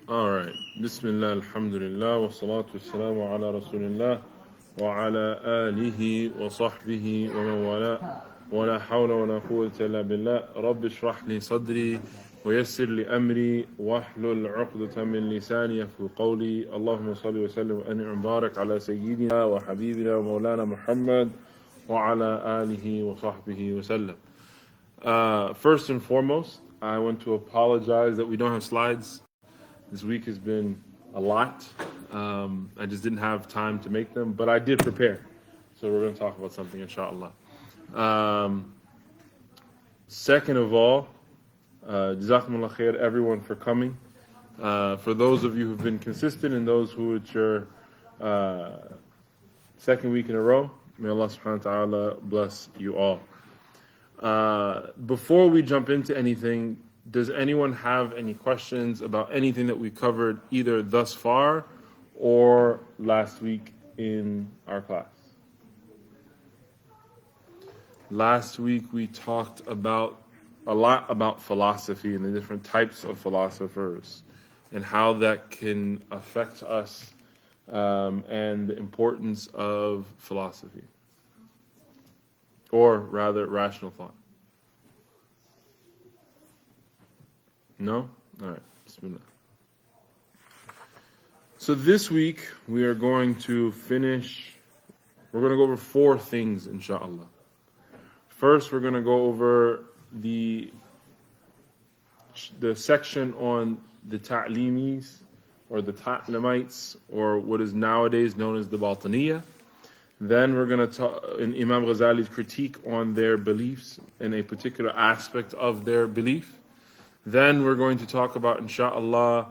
Alright. Bismillah, alhamdulillah, wa salatu wassalamu ala rasulillah, wa ala alihi wa sahbihi wa man wala, wa la hawla wa la quwwata illa billah. Rabbi shrah li sadri, wa yassir li amri, wa hlul uqdatan min lisani yafqahu qawli. Allahumma salli wa sallim wa an'im barak ala sayyidina wa habibina wa maulana Muhammad, wa ala alihi wa sahbihi wa sallam. First and foremost, I want to apologize that we don't have slides. This week has been a lot. I just didn't have time to make them, but I did prepare. So we're going to talk about something, inshallah. Second of all, Jazakumullah khair, everyone, for coming. For those of you who've been consistent and those who it's your second week in a row, may Allah subhanahu wa ta'ala bless you all. Before we jump into anything, does anyone have any questions about anything that we covered either thus far or last week in our class? Last week we talked a lot about philosophy and the different types of philosophers and how that can affect us, and the importance of philosophy, or rather rational thought. No? All right. Bismillah. So this week we are going to we're going to go over four things, inshallah. First, we're going to go over the section on the Tatlimites, or the Tatlimites, or what is nowadays known as the Batiniyah. Then we're going to talk in Imam Ghazali's critique on their beliefs in a particular aspect of their belief. Then we're going to talk about, inshaAllah,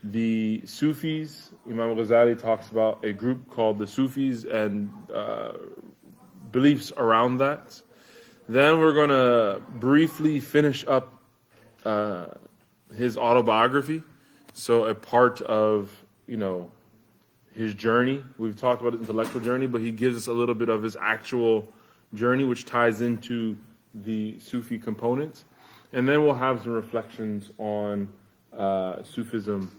the Sufis. Imam Ghazali talks about a group called the Sufis and beliefs around that. Then we're going to briefly finish up his autobiography. So a part of, his journey. We've talked about his intellectual journey, but he gives us a little bit of his actual journey, which ties into the Sufi component. And then we'll have some reflections on Sufism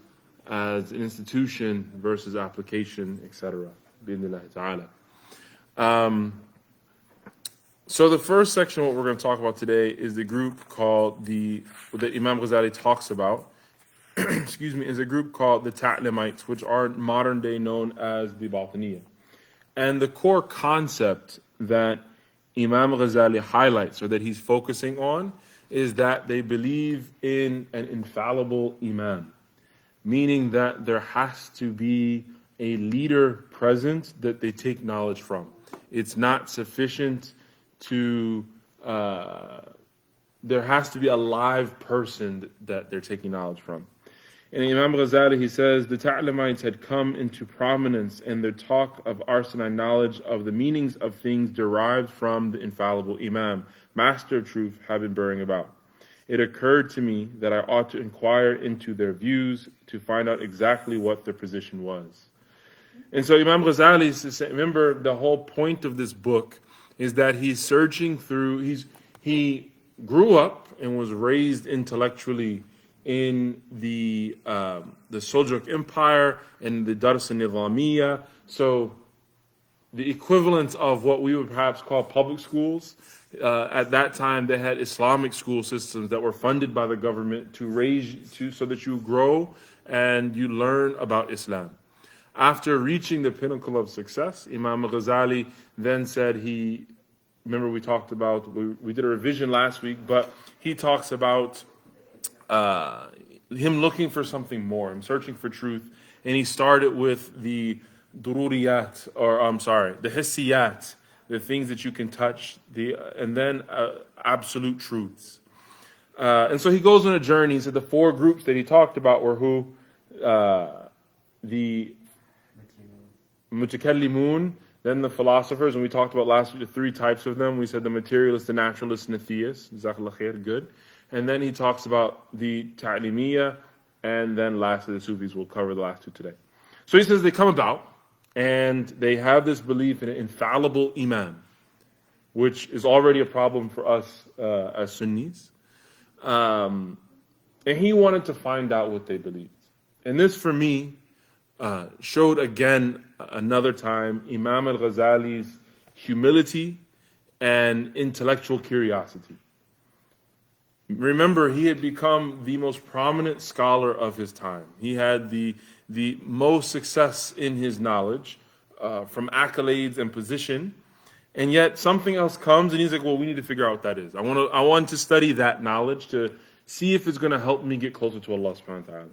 as an institution versus application, etc. Bi'idhnillahi ta'ala. So the first section, what we're going to talk about today, is the group called that Imam Ghazali talks about. Is a group called the Tatlimites, which are modern day known as the Batiniyah. And the core concept that Imam Ghazali highlights, or that he's focusing on, is that they believe in an infallible Imam, meaning that there has to be a leader present that they take knowledge from. It's not sufficient to, there has to be a live person that they're taking knowledge from. And Imam Ghazali, he says, the Tatlimites had come into prominence in their talk of arsenic knowledge of the meanings of things derived from the infallible Imam, master of truth, have been burring about. It occurred to me that I ought to inquire into their views to find out exactly what their position was. And so Imam Ghazali, remember, the whole point of this book is that he's searching through, he grew up and was raised intellectually in the Seljuk Empire and the Dars al-Nizamiyya. So the equivalent of what we would perhaps call public schools. At that time, they had Islamic school systems that were funded by the government to raise you so that you grow and you learn about Islam. After reaching the pinnacle of success, Imam Ghazali then said remember we talked about, we did a revision last week, but he talks about him looking for something more, him searching for truth, and he started with the dururiyat, the hissiyat, the things that you can touch, and then absolute truths. And so he goes on a journey. He said the four groups that he talked about were who? The mutakallimun, then the philosophers, and we talked about last week the three types of them. We said the materialists, the naturalists, and the theists. Jazakallah khair, good. And then he talks about the Ta'limiyya, and then lastly the Sufis. We'll cover the last two today. So he says they come about, and they have this belief in an infallible Imam, which is already a problem for us as Sunnis. And he wanted to find out what they believed. And this for me showed again another time Imam al-Ghazali's humility and intellectual curiosity. Remember, he had become the most prominent scholar of his time. He had the most success in his knowledge, from accolades and position, and yet something else comes, and he's like, well, we need to figure out what that is. I want to study that knowledge to see if it's going to help me get closer to Allah subhanahu wa ta'ala.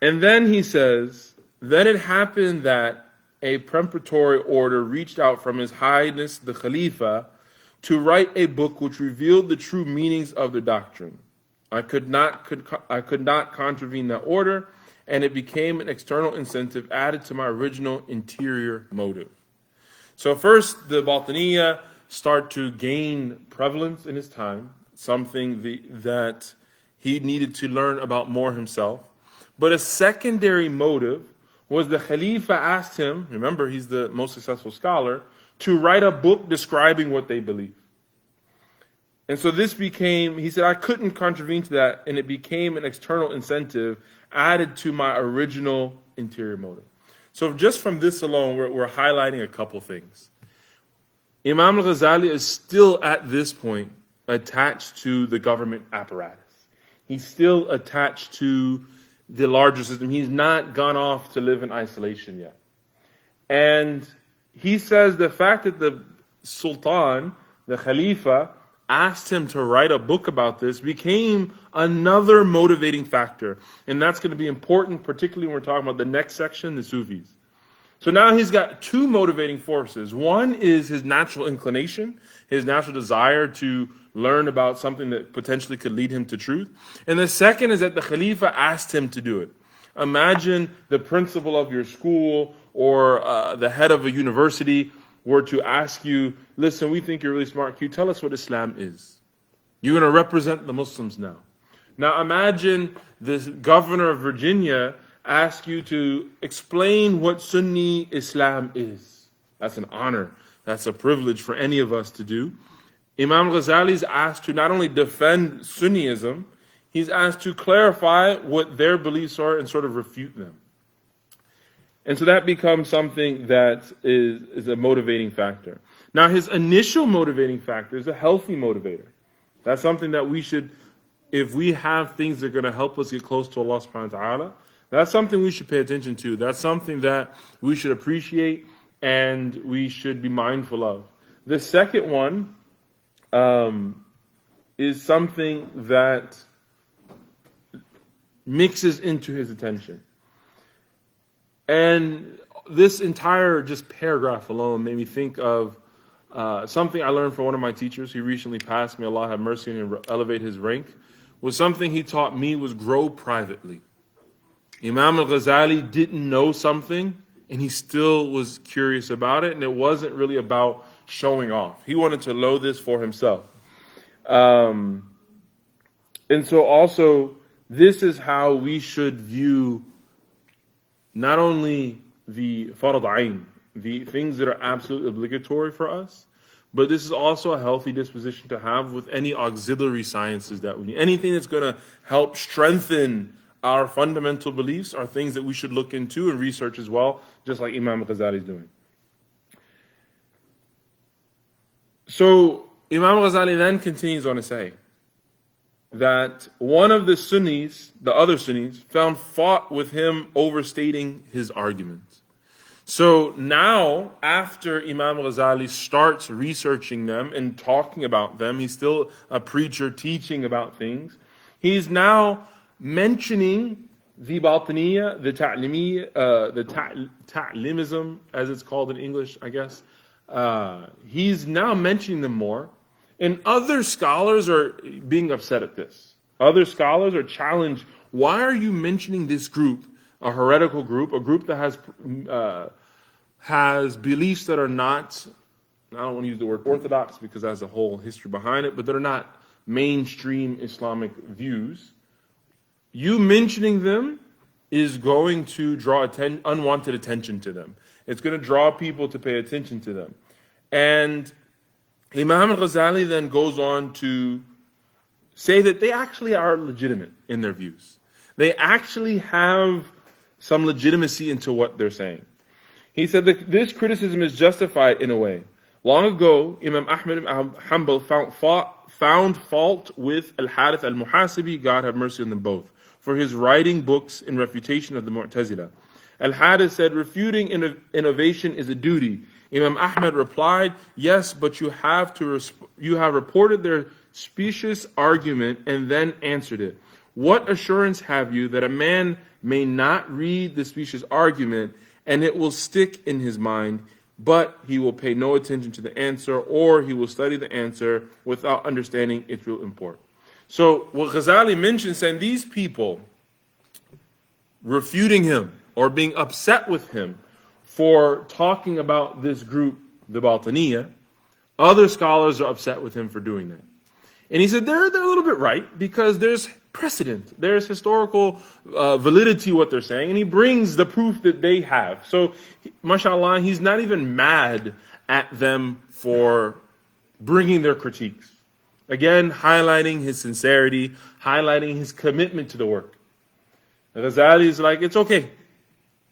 And then he says, then it happened that a peremptory order reached out from His Highness the Khalifa to write a book which revealed the true meanings of the doctrine. I could not contravene that order, and it became an external incentive added to my original interior motive. So first, the Batiniyya start to gain prevalence in his time, something that he needed to learn about more himself. But a secondary motive was the Khalifa asked him, remember he's the most successful scholar, to write a book describing what they believe. And so this became, he said, I couldn't contravene to that, and it became an external incentive added to my original interior motive. So just from this alone, we're highlighting a couple things. Imam al-Ghazali is still at this point attached to the government apparatus. He's still attached to the larger system. He's not gone off to live in isolation yet. And he says the fact that the Sultan, the Khalifa, asked him to write a book about this became another motivating factor. And that's going to be important, particularly when we're talking about the next section, the Sufis. So now he's got two motivating forces. One is his natural inclination, his natural desire to learn about something that potentially could lead him to truth. And the second is that the Khalifa asked him to do it. Imagine the principal of your school or the head of a university were to ask you, listen, we think you're really smart. Can you tell us what Islam is? You're going to represent the Muslims now. Now imagine this governor of Virginia ask you to explain what Sunni Islam is. That's an honor. That's a privilege for any of us to do. Imam Ghazali is asked to not only defend Sunniism, he's asked to clarify what their beliefs are and sort of refute them. And so that becomes something that is a motivating factor. Now his initial motivating factor is a healthy motivator. That's something that we should, if we have things that are going to help us get close to Allah subhanahu wa ta'ala, that's something we should pay attention to. That's something that we should appreciate and we should be mindful of. The second one is something that mixes into his attention. And this entire just paragraph alone made me think of something I learned from one of my teachers. He recently passed, may Allah have mercy on him and elevate his rank. Was something he taught me was grow privately. Imam al-Ghazali didn't know something and he still was curious about it, and it wasn't really about showing off. He wanted to know this for himself. And so also, this is how we should view not only the farad ayn, the things that are absolutely obligatory for us, but this is also a healthy disposition to have with any auxiliary sciences that we need. Anything that's going to help strengthen our fundamental beliefs are things that we should look into and research as well, just like Imam Ghazali is doing. So Imam Ghazali then continues on to say that one of the Sunnis, the other Sunnis, found fault with him overstating his arguments. So now, after Imam Ghazali starts researching them and talking about them, he's still a preacher teaching about things, he's now mentioning the Batiniyya, the Ta'limism, as it's called in English, I guess. He's now mentioning them more. And other scholars are being upset at this. Other scholars are challenged. Why are you mentioning this group, a heretical group, a group that has beliefs that are not, I don't want to use the word orthodox because there's a whole history behind it, but that are not mainstream Islamic views. You mentioning them is going to draw unwanted attention to them. It's going to draw people to pay attention to them. And Imam al-Ghazali then goes on to say that they actually are legitimate in their views. They actually have some legitimacy into what they're saying. He said that this criticism is justified in a way. Long ago, Imam Ahmad ibn Hanbal found fault with al-Harith al-Muhasibi, God have mercy on them both, for his writing books in refutation of the Mu'tazila. Al-Harith said, refuting innovation is a duty. Imam Ahmad replied, yes, but you have reported their specious argument and then answered it. What assurance have you that a man may not read the specious argument and it will stick in his mind, but he will pay no attention to the answer, or he will study the answer without understanding its real import? So what Ghazali mentioned, saying these people refuting him or being upset with him for talking about this group, the Batiniyah, other scholars are upset with him for doing that. And he said they're a little bit right, because there's precedent, there's historical validity what they're saying, and he brings the proof that they have. So, mashallah, he's not even mad at them for bringing their critiques. Again, highlighting his sincerity, highlighting his commitment to the work. Ghazali is like, it's okay.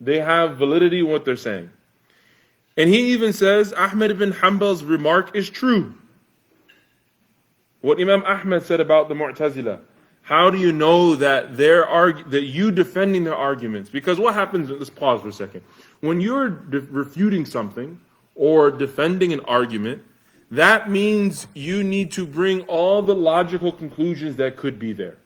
They have validity in what they're saying. And he even says, Ahmad ibn Hanbal's remark is true. What Imam Ahmad said about the Mu'tazila. How do you know that that you defending their arguments? Because what happens, let's pause for a second. When you're refuting something or defending an argument, that means you need to bring all the logical conclusions that could be there.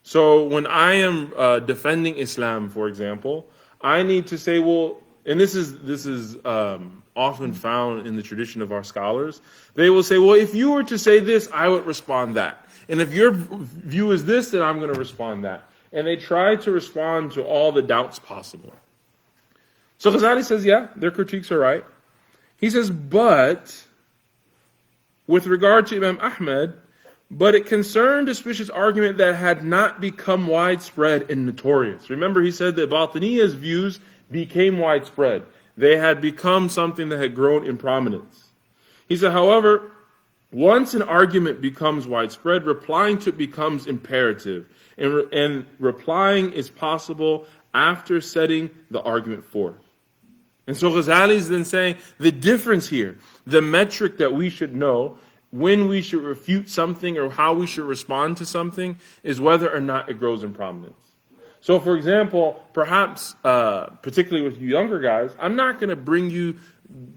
So when I am defending Islam, for example, I need to say, well, and this is often found in the tradition of our scholars, they will say, well, if you were to say this, I would respond that. And if your view is this, then I'm going to respond that. And they try to respond to all the doubts possible. So Ghazali says, yeah, their critiques are right. He says, but with regard to Imam Ahmad, but it concerned a specious argument that had not become widespread and notorious. Remember, he said that Batiniyah's views became widespread. They had become something that had grown in prominence. He said, however, once an argument becomes widespread, replying to it becomes imperative. And replying is possible after setting the argument forth. And so Ghazali is then saying the difference here, the metric that we should know when we should refute something or how we should respond to something, is whether or not it grows in prominence. So for example, perhaps, particularly with you younger guys, I'm not going to bring you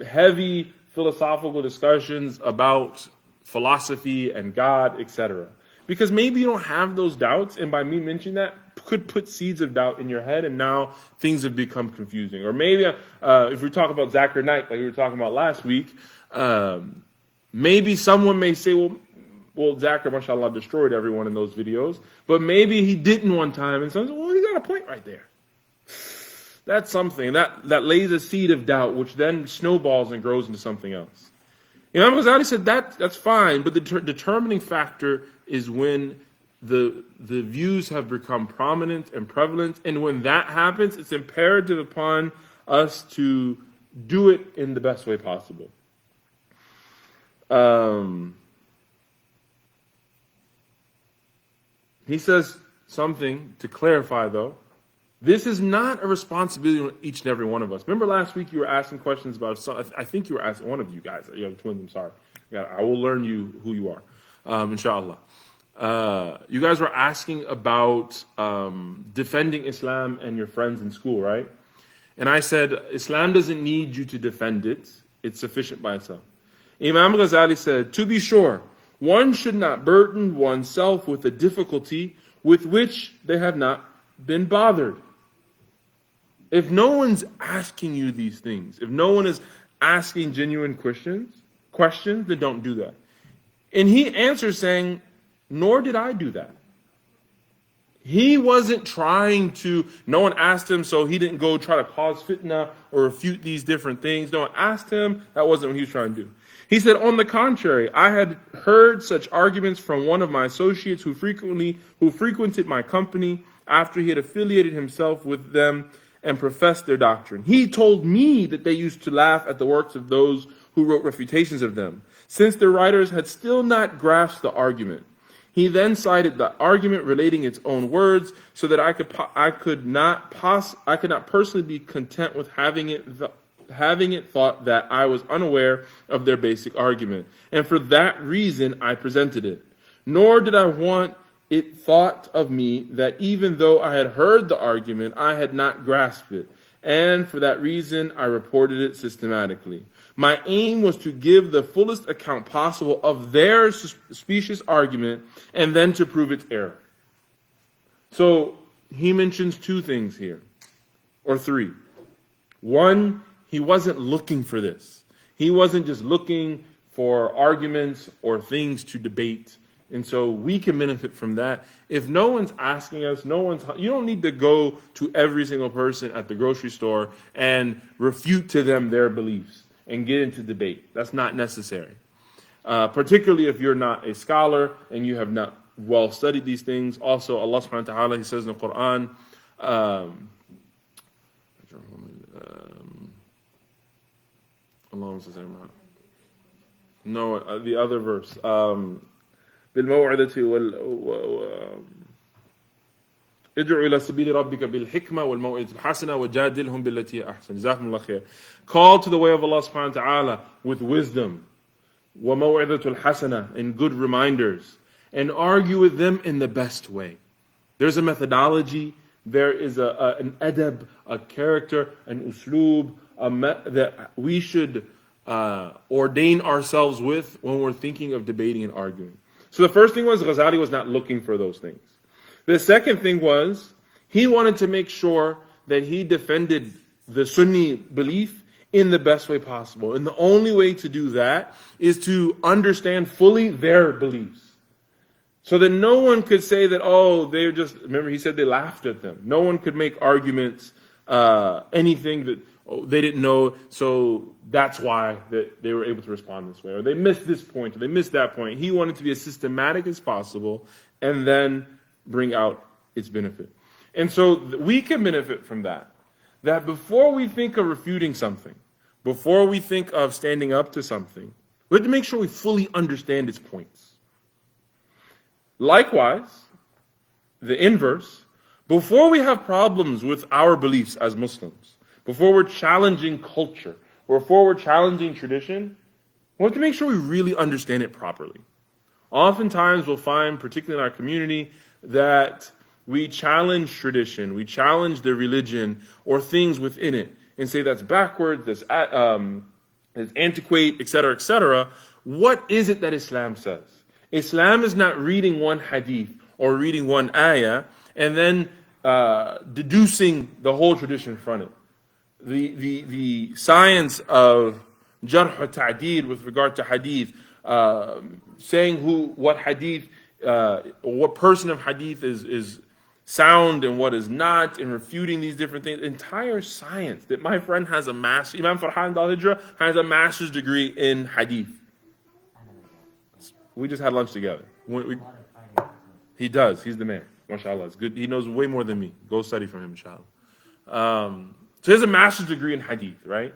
heavy philosophical discussions about philosophy and God, etc. Because maybe you don't have those doubts, and by me mentioning that could put seeds of doubt in your head, and now things have become confusing. Or maybe if we talk about Zakir Naik, like we were talking about last week, maybe someone may say, well, Zakir, mashallah, destroyed everyone in those videos, but maybe he didn't one time, and someone says, well, you got a point right there. That's something that lays a seed of doubt, which then snowballs and grows into something else. Imam Ghazali said that's fine, but the determining factor is when the views have become prominent and prevalent, and when that happens, it's imperative upon us to do it in the best way possible. He says something to clarify, though. This is not a responsibility on each and every one of us. Remember last week you were asking questions about, I think you were asking, one of you guys, you have twins, I'm sorry. I will learn you who you are, inshallah. You guys were asking about defending Islam and your friends in school, right? And I said, Islam doesn't need you to defend it. It's sufficient by itself. Imam Ghazali said, to be sure, one should not burden oneself with a difficulty with which they have not been bothered. If no one's asking you these things, if no one is asking genuine questions, then don't do that. And he answers saying, nor did I do that. He wasn't trying to, no one asked him, so he didn't go try to cause fitna or refute these different things. No one asked him, that wasn't what he was trying to do. He said, on the contrary, I had heard such arguments from one of my associates who frequented my company after he had affiliated himself with them and professed their doctrine. He told me that they used to laugh at the works of those who wrote refutations of them, since their writers had still not grasped the argument. He then cited the argument relating its own words, so that I could not personally be content with having it thought that I was unaware of their basic argument, and for that reason I presented it. Nor did I want it thought of me that even though I had heard the argument, I had not grasped it, and for that reason I reported it systematically. My aim was to give the fullest account possible of their specious argument and then to prove its error. So he mentions two things here, or three. One, he wasn't looking for this. He wasn't just looking for arguments or things to debate. And so we can benefit from that. If no one's asking us, you don't need to go to every single person at the grocery store and refute to them their beliefs and get into debate. That's not necessary. Particularly if you're not a scholar and you have not well studied these things. Also, Allah subhanahu wa ta'ala, He says in the Quran, the other verse, بالموعظة ادعو إلى سبيل ربك بالحكمة والموعظة الحسنة وجادلهم بالتي هي أحسن. جزاكم الله خير. Call to the way of Allah subhanahu wa ta'ala with wisdom, وموعظة الحسنة, and good reminders, and argue with them in the best way. There's a methodology, there is an adab, a character, an usloob, that we should ordain ourselves with when we're thinking of debating and arguing. So the first thing was Ghazali was not looking for those things. The second thing was he wanted to make sure that he defended the Sunni belief in the best way possible. And the only way to do that is to understand fully their beliefs. So that no one could say that, remember he said they laughed at them. No one could make arguments, anything that they didn't know, so that's why they were able to respond this way. Or they missed this point, or they missed that point. He wanted to be as systematic as possible and then bring out its benefit. And so we can benefit from that. That before we think of refuting something, before we think of standing up to something, we have to make sure we fully understand its points. Likewise, the inverse, before we have problems with our beliefs as Muslims, before we're challenging culture, before we're challenging tradition, we have to make sure we really understand it properly. Oftentimes we'll find, particularly in our community, that we challenge tradition, we challenge the religion or things within it, and say that's backwards, that's antiquate, etc., etc. What is it that Islam says? Islam is not reading one hadith or reading one ayah and then deducing the whole tradition from it. The science of jarh wa ta'deel with regard to hadith, saying what hadith, what person of hadith is sound and what is not, and refuting these different things. Entire science that my friend has a master, Imam Farhan al-Hijra has a master's degree in hadith. We just had lunch together. He does. He's the man. MashaAllah. It's good. He knows way more than me. Go study from him, inshallah. So he has a master's degree in hadith, right?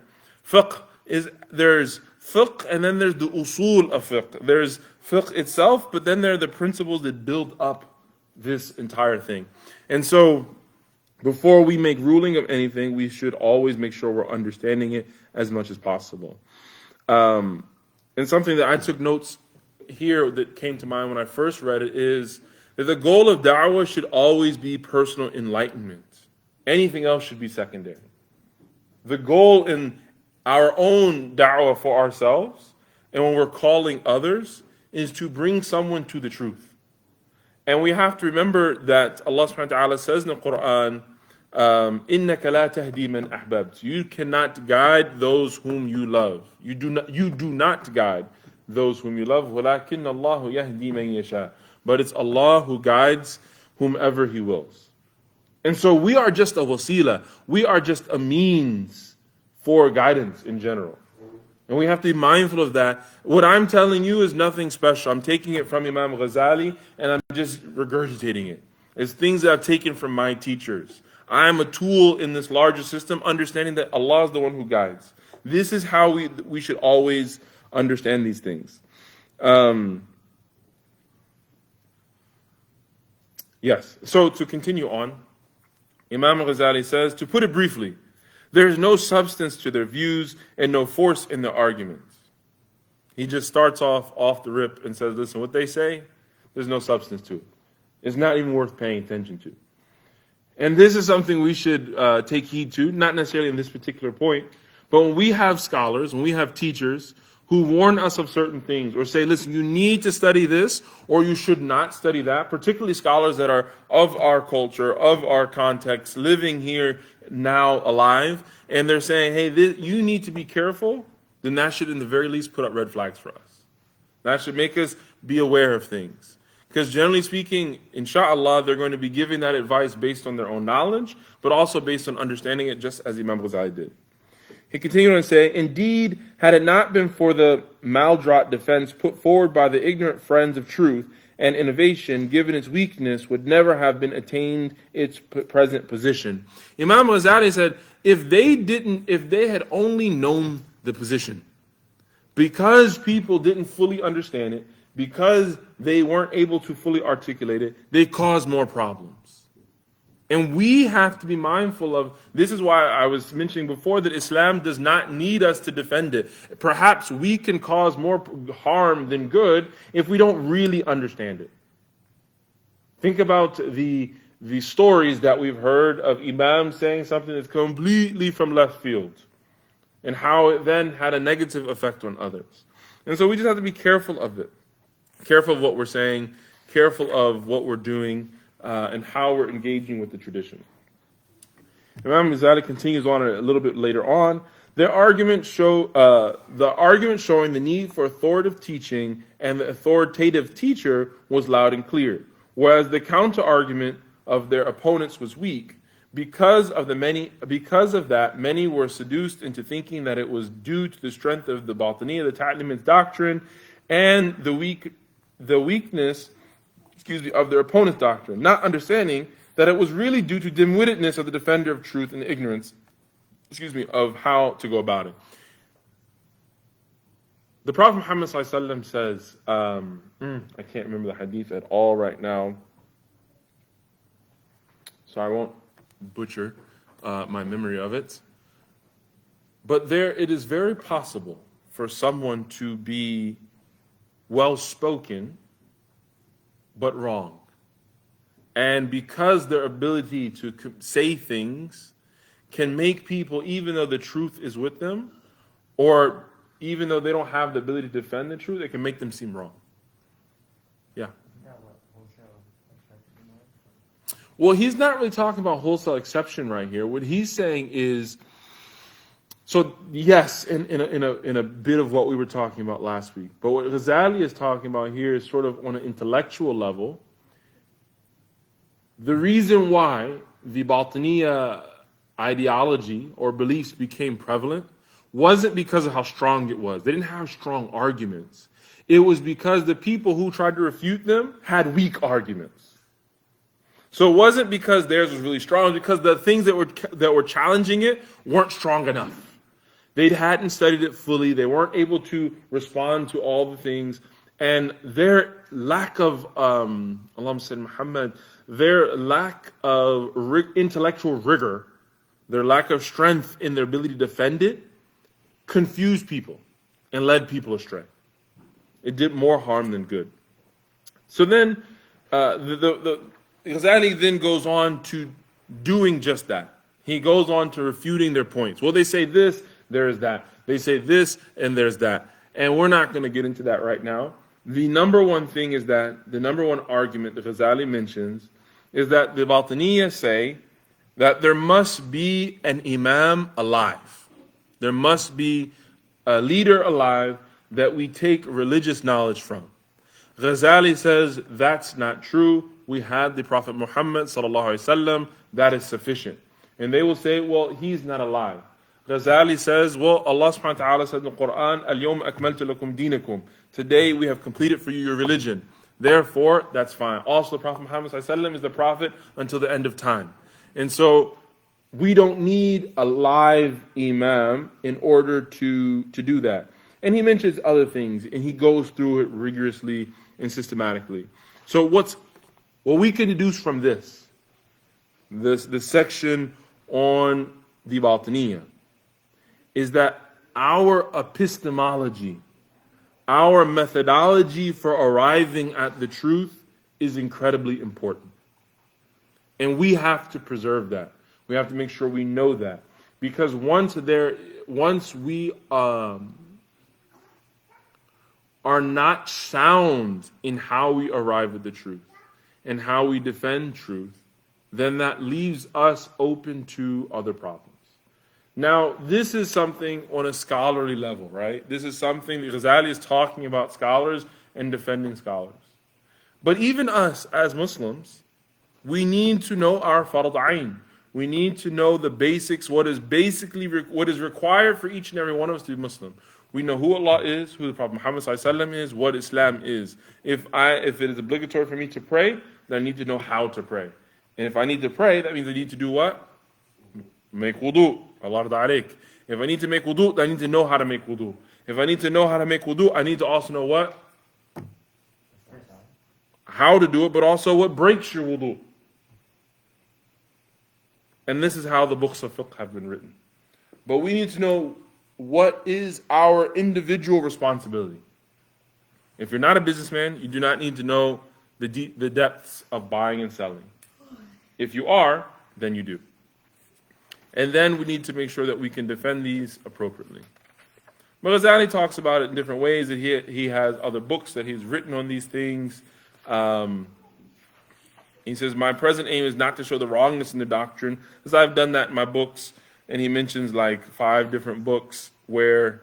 There's fiqh, and then there's the usul of fiqh. There's fiqh itself, but then there are the principles that build up this entire thing. And so, before we make ruling of anything, we should always make sure we're understanding it as much as possible. And something that I took notes here that came to mind when I first read it is that the goal of da'wah should always be personal enlightenment. Anything else should be secondary. The goal in our own da'wah for ourselves, and when we're calling others, is to bring someone to the truth. And we have to remember that Allah subhanahu wa ta'ala says in the Quran, إِنَّكَ لَا تَهْدِي مَنْ أَحْبَبْتَ. You cannot guide those whom you love. You do not guide those whom you love. وَلَكِنَّ اللَّهُ يَهْدِي مَنْ يَشَاءُ. But it's Allah who guides whomever He wills. And so we are just a wasila. We are just a means for guidance in general. And we have to be mindful of that. What I'm telling you is nothing special. I'm taking it from Imam Ghazali and I'm just regurgitating it. It's things that I've taken from my teachers. I am a tool in this larger system, understanding that Allah is the one who guides. This is how we should always understand these things. Yes. So to continue on, Imam Ghazali says, to put it briefly, there is no substance to their views and no force in their arguments. He just starts off the rip and says, listen, what they say, there's no substance to it. It's not even worth paying attention to. And this is something we should take heed to, not necessarily in this particular point, but when we have scholars, when we have teachers who warn us of certain things or say, listen, you need to study this or you should not study that, particularly scholars that are of our culture, of our context, living here now alive, and they're saying, hey, you need to be careful, then that should in the very least put up red flags for us. That should make us be aware of things. Because generally speaking, inshallah, they're going to be giving that advice based on their own knowledge, but also based on understanding it just as Imam Ghazali did. He continued on to say, indeed, had it not been for the maladroit defense put forward by the ignorant friends of truth, and innovation, given its weakness, would never have been attained its present position. Imam Ghazali said, if they had only known the position, because people didn't fully understand it, because they weren't able to fully articulate it, they caused more problems. And we have to be mindful of, this is why I was mentioning before that Islam does not need us to defend it. Perhaps we can cause more harm than good if we don't really understand it. Think about the stories that we've heard of imams saying something that's completely from left field, and how it then had a negative effect on others. And so we just have to be careful of it. Careful of what we're saying, careful of what we're doing, and how we're engaging with the tradition. Imam Ghazali continues on a little bit later on. The argument showing the need for authoritative teaching and the authoritative teacher was loud and clear, whereas the counter-argument of their opponents was weak. Because of that, many were seduced into thinking that it was due to the strength of the Batiniyya, the Tatlimites doctrine, and the weakness of their opponent's doctrine, not understanding that it was really due to dim-wittedness of the defender of truth and the ignorance, of how to go about it. The Prophet Muhammad ﷺ says, I can't remember the hadith at all right now, so I won't butcher my memory of it. But it is very possible for someone to be well-spoken but wrong. And because their ability to say things can make people, even though the truth is with them, or even though they don't have the ability to defend the truth, it can make them seem wrong. Yeah. Well, he's not really talking about wholesale exception right here. What he's saying is, so yes, in a bit of what we were talking about last week. But what Ghazali is talking about here is sort of on an intellectual level. The reason why the Batiniyya ideology or beliefs became prevalent wasn't because of how strong it was. They didn't have strong arguments. It was because the people who tried to refute them had weak arguments. So it wasn't because theirs was really strong, it was because the things that were challenging it weren't strong enough. They hadn't studied it fully. They weren't able to respond to all the things. And their lack of, Allahumma salli Muhammad, their lack of intellectual rigor, their lack of strength in their ability to defend it, confused people and led people astray. It did more harm than good. So then, the Ghazali then goes on to doing just that. He goes on to refuting their points. Well, they say this, there is that. They say this, and there's that. And we're not going to get into that right now. The number one thing is that, the number one argument that Ghazali mentions is that the Batiniyya say that there must be an imam alive. There must be a leader alive that we take religious knowledge from. Ghazali says that's not true. We had the Prophet Muhammad sallallahu alaihi wasallam. That is sufficient. And they will say, well, he's not alive. Ghazali says, well, Allah subhanahu wa ta'ala said in the Quran, al-yawma akmaltu lakum dinakum. Today we have completed for you your religion. Therefore, that's fine. Also, the Prophet Muhammad sallallahu alaihi wasallam is the Prophet until the end of time. And so, we don't need a live imam in order to do that. And he mentions other things, and he goes through it rigorously and systematically. So what's What we can deduce from this section on the Batiniyah, is that our epistemology, our methodology for arriving at the truth is incredibly important. And we have to preserve that. We have to make sure we know that. Because once we are not sound in how we arrive at the truth and how we defend truth, then that leaves us open to other problems. Now, this is something on a scholarly level, right? This is something that Ghazali is talking about scholars and defending scholars. But even us as Muslims, we need to know our fard ayn. We need to know the basics, what is required for each and every one of us to be Muslim. We know who Allah is, who the Prophet Muhammad ﷺ is, what Islam is. If it is obligatory for me to pray, then I need to know how to pray. And if I need to pray, that means I need to do what? Make wudu. Allah alayk. If I need to make wudu, then I need to know how to make wudu. If I need to know how to make wudu, I need to also know what? How to do it, but also what breaks your wudu. And this is how the books of fiqh have been written. But we need to know what is our individual responsibility. If you're not a businessman, you do not need to know the depths of buying and selling. If you are, then you do. And then we need to make sure that we can defend these appropriately. But Ghazali talks about it in different ways, that he has other books that he's written on these things. He says, my present aim is not to show the wrongness in the doctrine, because I've done that in my books. And he mentions like 5 different books where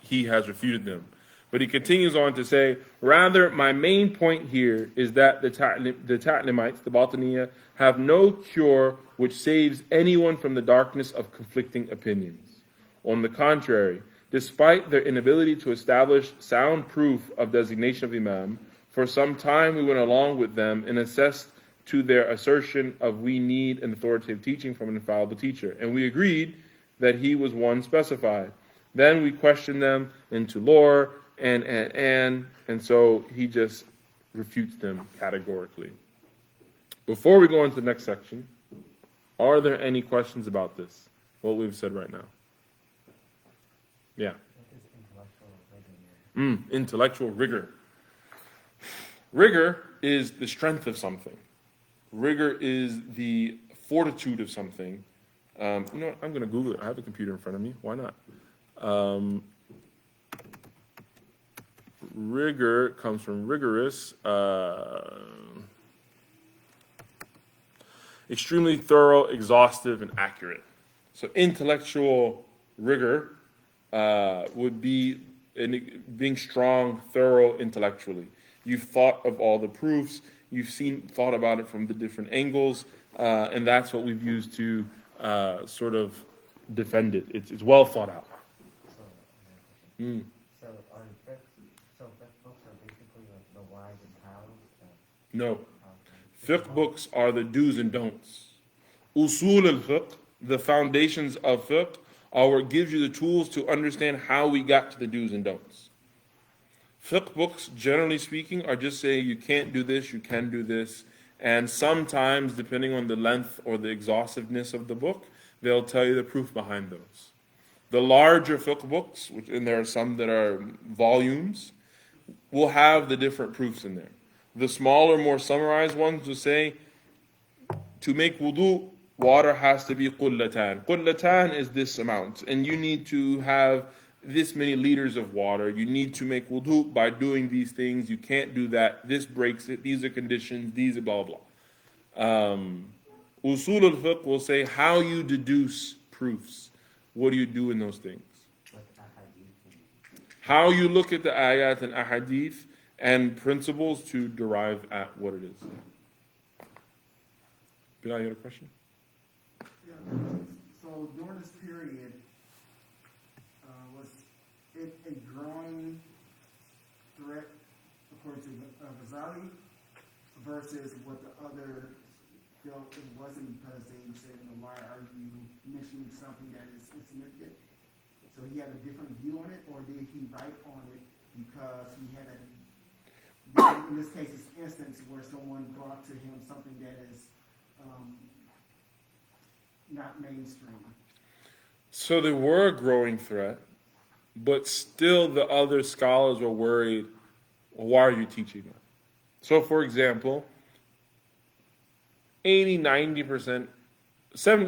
he has refuted them. But he continues on to say, rather, my main point here is that the Tatlimites, the Batiniyah, have no cure which saves anyone from the darkness of conflicting opinions. On the contrary, despite their inability to establish sound proof of designation of Imam, for some time we went along with them and assessed to their assertion of we need an authoritative teaching from an infallible teacher. And we agreed that he was one specified. Then we questioned them into lore, and so he just refutes them categorically. Before we go into the next section, are there any questions about this, what we've said right now? Yeah. Intellectual rigor. Rigor is the strength of something. Rigor is the fortitude of something. You know what? I'm going to Google it. I have a computer in front of me. Why not? Rigor comes from rigorous, extremely thorough, exhaustive, and accurate. So intellectual rigor would be being strong, thorough intellectually. You've thought of all the proofs. You've thought about it from the different angles, and that's what we've used to sort of defend it. It's well thought out. So fiqh books are basically like the whys and hows? No. Fiqh books are the do's and don'ts. Usul al-fiqh, the foundations of fiqh, are what gives you the tools to understand how we got to the do's and don'ts. Fiqh books, generally speaking, are just saying you can't do this, you can do this. And sometimes, depending on the length or the exhaustiveness of the book, they'll tell you the proof behind those. The larger fiqh books, and there are some that are volumes, will have the different proofs in there. The smaller, more summarized ones will say, to make wudu, water has to be qullatan. Qullatan is this amount, and you need to have this many liters of water. You need to make wudu by doing these things. You can't do that. This breaks it. These are conditions. These are blah, blah. Usul al-fiqh will say how you deduce proofs. What do you do in those things? How you look at the ayat and ahadith and principles to derive at what it is. Bilal, you had a question? Yeah. So during this period, was it a growing threat, according to Ghazali, versus what the other felt it wasn't, because they said, why are you mentioning something that is insignificant? So he had a different view on it, or did he write on it because he had a... in this case, it's instance where someone brought to him something that is not mainstream. So they were a growing threat, but still the other scholars were worried, well, why are you teaching them? So for example, 80, 90%,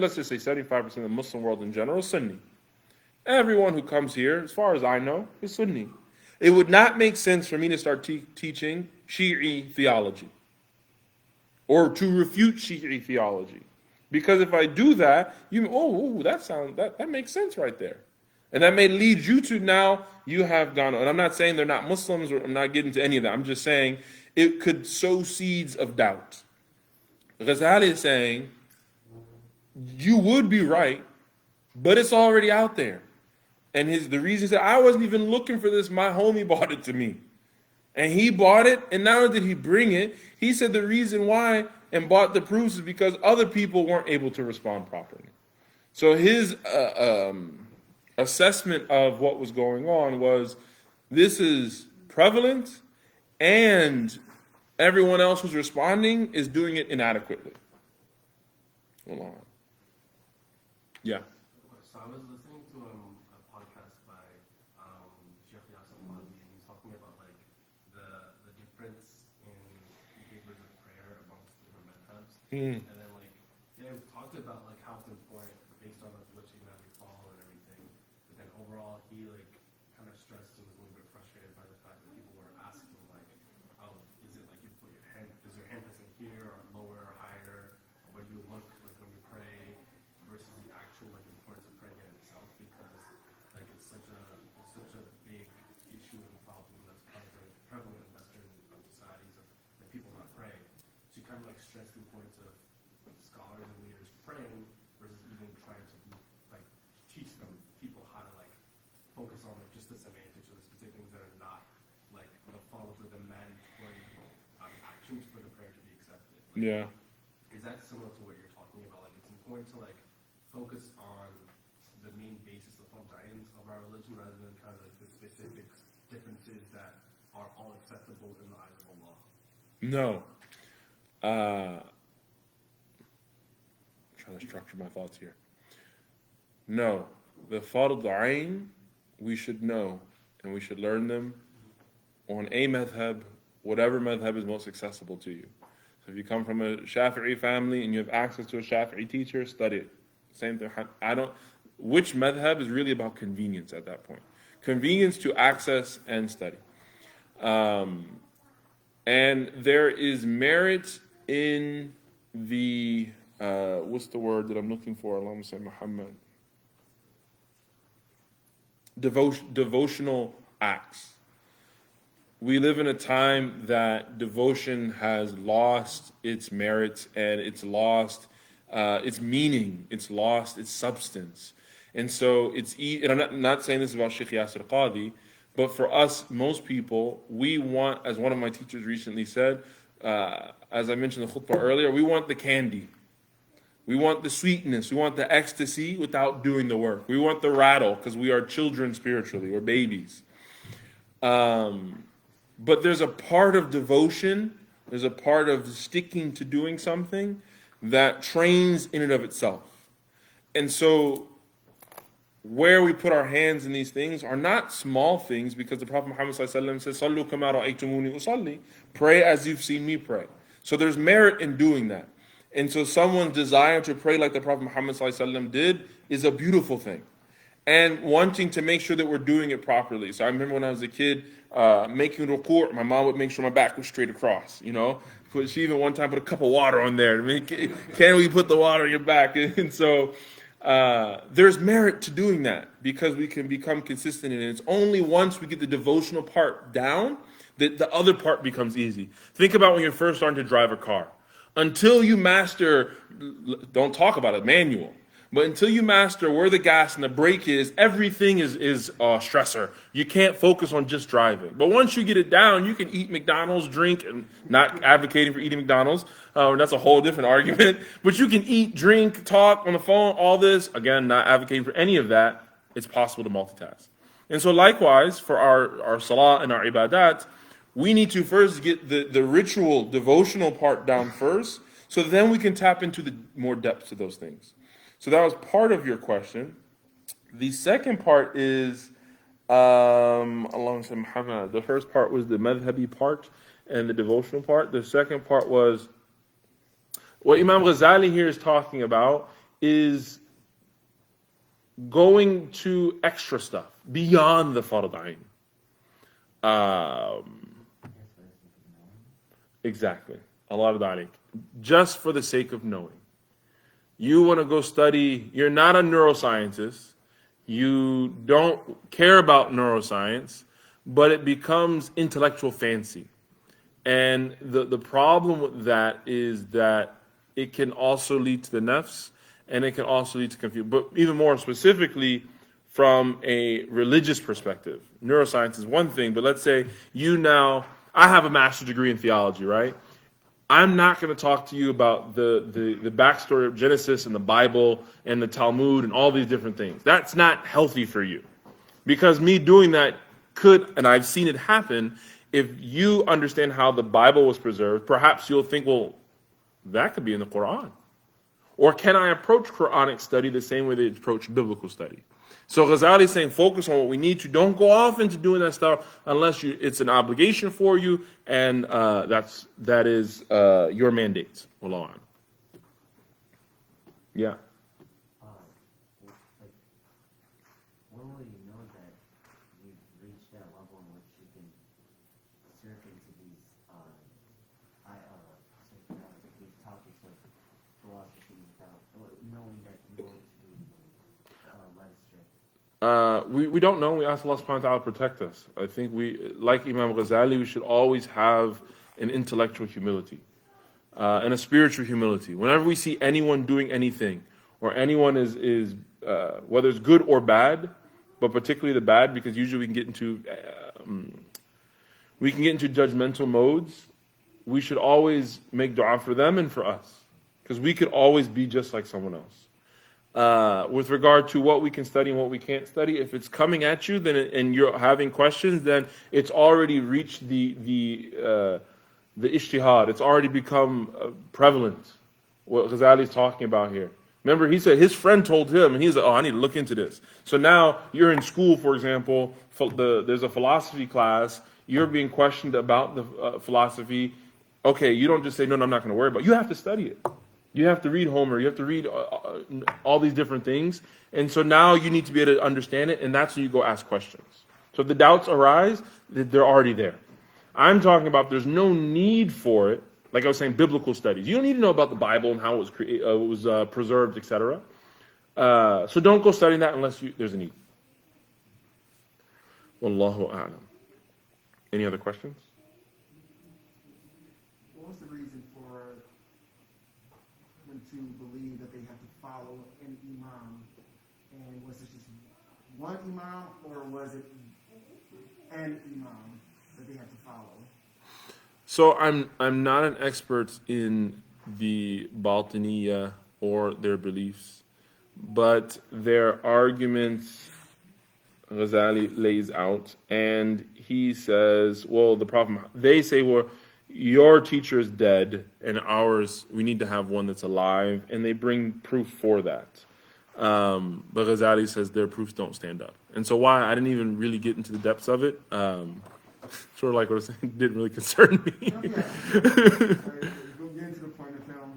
let's just say 75% of the Muslim world in general is Sunni. Everyone who comes here, as far as I know, is Sunni. It would not make sense for me to start teaching Shi'i theology or to refute Shi'i theology. Because if I do that, that makes sense right there. And that may lead you to now, you have gone, and I'm not saying they're not Muslims, or I'm not getting to any of that. I'm just saying it could sow seeds of doubt. Ghazali is saying, you would be right, but it's already out there. And the reason is that I wasn't even looking for this, my homie bought it to me. And he bought it, and not only did he bring it, he said the reason why and bought the proofs is because other people weren't able to respond properly. So his assessment of what was going on was, this is prevalent, and everyone else who's responding is doing it inadequately. Hold on. Yeah. So I was listening to a podcast by and he's talking about like the difference in behaviors of prayer amongst different madhabs. And then like we talked about like how it's important based on like which imam you follow and everything. But then overall he like kind of stressed and was a little bit frustrated by the fact that people were asking like, oh, is it like you put your hand, does your hand press in here or lower or higher? Or do you look like when you pray versus the actual like importance of praying in itself, because like it's such a big issue and problem that's prevalent in Western societies of like, people not praying. So you kind of like stress the importance of scholars and leaders praying versus even trying to like teach people how to like focus on like just the semantics or the specific things that are not like the follow through the mandatory actions for the prayer to be accepted. Like, Yeah. is that similar to what you're talking about? Like it's important to like focus on the main basis of guidance of our religion rather than kind of like the specific differences that are all acceptable in the eyes of Allah. No. Trying to structure my thoughts here. No. The fard al-ayn, we should know, and we should learn them on a madhab, whatever madhab is most accessible to you. So if you come from a Shafi'i family and you have access to a Shafi'i teacher, study it. Same thing. Which madhab is really about convenience at that point. Convenience to access and study. And there is merit in the, what's the word that I'm looking for? Allahumma say Muhammad. Devotional acts. We live in a time that devotion has lost its merit and it's lost its meaning, it's lost its substance. And so and I'm not saying this about Sheikh Yasir Qadi, but for us, most people, we want, as one of my teachers recently said, as I mentioned in the khutbah earlier, we want the candy. We want the sweetness. We want the ecstasy without doing the work. We want the rattle because we are children spiritually, or babies. But there's a part of devotion, there's a part of sticking to doing something that trains in and of itself. And so where we put our hands in these things are not small things, because the Prophet Muhammad says, "Sallu kama ra'aytumuni usalli," pray as you've seen me pray. So there's merit in doing that. And so someone's desire to pray like the Prophet Muhammad did is a beautiful thing. And wanting to make sure that we're doing it properly. So I remember when I was a kid, making ruku', my mom would make sure my back was straight across, you know. She even one time put a cup of water on there. I mean, can we put the water on your back? And so there's merit to doing that, because we can become consistent in it. It's only once we get the devotional part down that the other part becomes easy. Think about when you're first starting to drive a car. Until you master, don't talk about it, manual. But until you master where the gas and the brake is, everything is a stressor. You can't focus on just driving. But once you get it down, you can eat McDonald's, drink, and not advocating for eating McDonald's. That's a whole different argument. But you can eat, drink, talk on the phone, all this. Again, not advocating for any of that. It's possible to multitask. And so likewise, for our salah and our ibadat, We need to first get the ritual, devotional part down first, so then we can tap into the more depths of those things. So that was part of your question. The second part is, alongside Muhammad, the first part was the madhabi part and the devotional part. The second part was, what Imam Ghazali here is talking about is going to extra stuff beyond the fard ayn. Exactly. A lot of that. Just for the sake of knowing. You want to go study, you're not a neuroscientist, you don't care about neuroscience, but it becomes intellectual fancy. And the problem with that is that it can also lead to the nafs, and it can also lead to confusion. But even more specifically, from a religious perspective, neuroscience is one thing, but let's say I have a master's degree in theology, right? I'm not going to talk to you about the backstory of Genesis and the Bible and the Talmud and all these different things. That's not healthy for you. Because me doing that could, and I've seen it happen, if you understand how the Bible was preserved, perhaps you'll think, well, that could be in the Quran. Or can I approach Quranic study the same way they approach biblical study? So Ghazali is saying, focus on what we need to. Don't go off into doing that stuff unless it's an obligation for you, and that is your mandate. Wallahu a'lam. Yeah. Like, when will you know that you've reached that level in which you can surf into these topics of philosophy without knowing that you're going to be led astray? We don't know. We ask Allah subhanahu wa ta'ala to protect us. I think like Imam Ghazali, we should always have an intellectual humility and a spiritual humility. Whenever we see anyone doing anything, or anyone is whether it's good or bad, but particularly the bad, because usually we can get into judgmental modes. We should always make dua for them and for us, because we could always be just like someone else. With regard to what we can study and what we can't study, if it's coming at you, then and you're having questions, then it's already reached the ijtihad. It's already become prevalent. What Ghazali is talking about here. Remember, he said his friend told him, and he's like, "Oh, I need to look into this." So now you're in school, for example. There's a philosophy class. You're being questioned about the philosophy. Okay, you don't just say, "No, I'm not going to worry about it." You have to study it. You have to read Homer. You have to read all these different things. And so now you need to be able to understand it, and that's when you go ask questions. So if the doubts arise, they're already there. I'm talking about there's no need for it. Like I was saying, biblical studies. You don't need to know about the Bible and how it was preserved, etc. So don't go studying that unless there's a need. Wallahu a'lam. Any other questions? What was the reason for them to believe that they have to follow an imam? And was it just one imam, or was it an imam that they have to follow? So I'm not an expert in the Batiniya or their beliefs, but their arguments Ghazali lays out, and he says, well, the problem, they say, well, your teacher is dead, and ours, we need to have one that's alive, and they bring proof for that. But Ghazali says their proofs don't stand up. And so why, I didn't even really get into the depths of it. Sort of like what I was saying, didn't really concern me.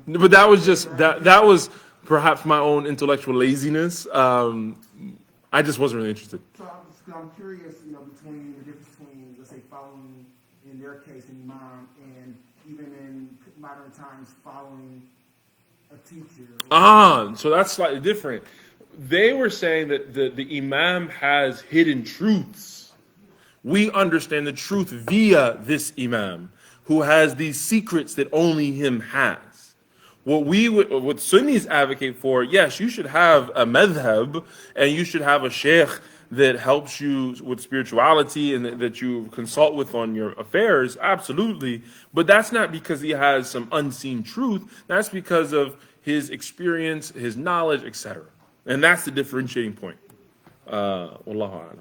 But that was just, that was perhaps my own intellectual laziness. I just wasn't really interested. So I'm curious, between the difference between, let's say, following, in their case, an imam, and even in modern times, following a teacher. So that's slightly different. They were saying that the imam has hidden truths. We understand the truth via this imam, who has these secrets that only him has. What Sunnis advocate for, yes, you should have a madhab, and you should have a sheikh that helps you with spirituality and that you consult with on your affairs, absolutely. But that's not because he has some unseen truth. That's because of his experience, his knowledge, etc. And that's the differentiating point. Wallahu a'lam.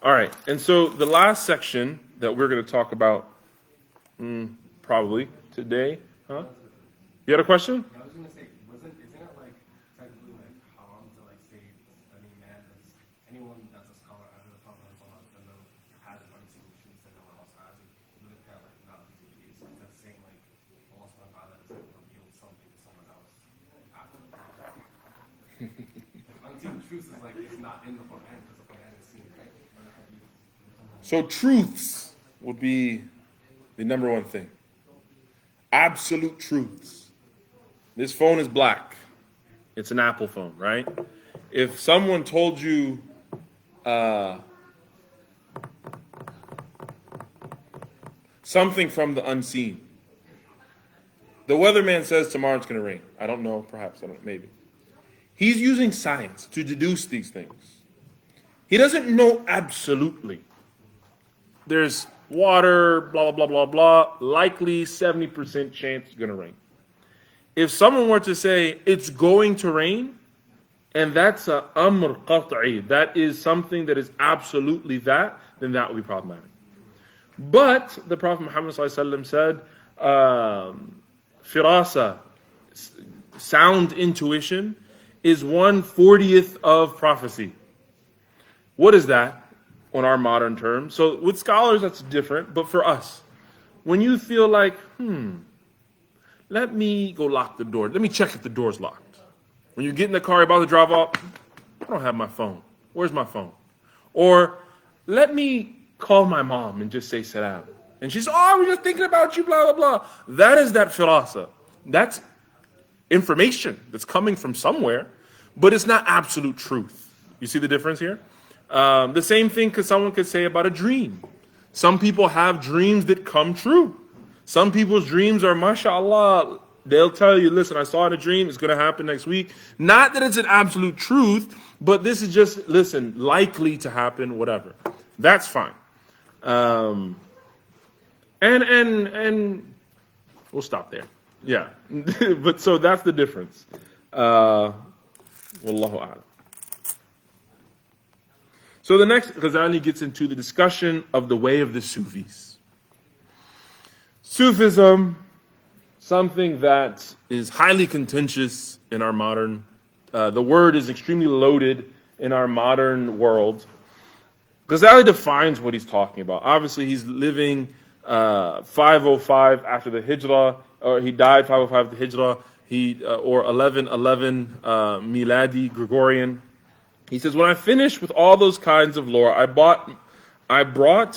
All right, and so the last section that we're going to talk about probably today. Huh? You had a question? I was gonna say, isn't it like technically like haram to like say, I mean, man, as anyone that's a scholar under the Prophet has an unseen truth that no one else has, even if that like not be the case. That's saying like Allah subhanahu wa ta'ala has like revealed something to someone else after the Prophet. Unseen truth is like it's not in the Quran because the Quran is seen, right? So truths would be the number one thing. Absolute truths. This phone is black. It's an Apple phone, right? If someone told you something from the unseen, the weatherman says tomorrow it's going to rain. I don't know, perhaps, I don't, maybe. He's using science to deduce these things. He doesn't know absolutely. There's water, blah, blah, blah, blah, likely 70% chance it's going to rain. If someone were to say it's going to rain, and that's a amr qat'i, that is something that is absolutely that, then that would be problematic. But the Prophet Muhammad said, firasa, sound intuition, is 1/40th of prophecy. What is that on our modern terms? So with scholars that's different, but for us, when you feel like, let me go lock the door. Let me check if the door's locked. When you get in the car, you're about to drive off, I don't have my phone. Where's my phone? Or let me call my mom and just say salam. And she's, oh, we're just thinking about you, blah, blah, blah. That is that firasa. That's information that's coming from somewhere, but it's not absolute truth. You see the difference here? The same thing someone could say about a dream. Some people have dreams that come true. Some people's dreams are, mashallah, they'll tell you, listen, I saw in a dream, it's going to happen next week. Not that it's an absolute truth, but this is just, listen, likely to happen, whatever. That's fine. And we'll stop there. Yeah. But so that's the difference. Wallahu a'lam. So the next, Ghazali gets into the discussion of the way of the Sufis. Sufism, something that is highly contentious in our modern, the word is extremely loaded in our modern world. Ghazali defines what he's talking about. Obviously, he's living 505 after the Hijrah, or he died 505 after the Hijrah, or 1111 Miladi, Gregorian. He says, when I finished with all those kinds of lore, I brought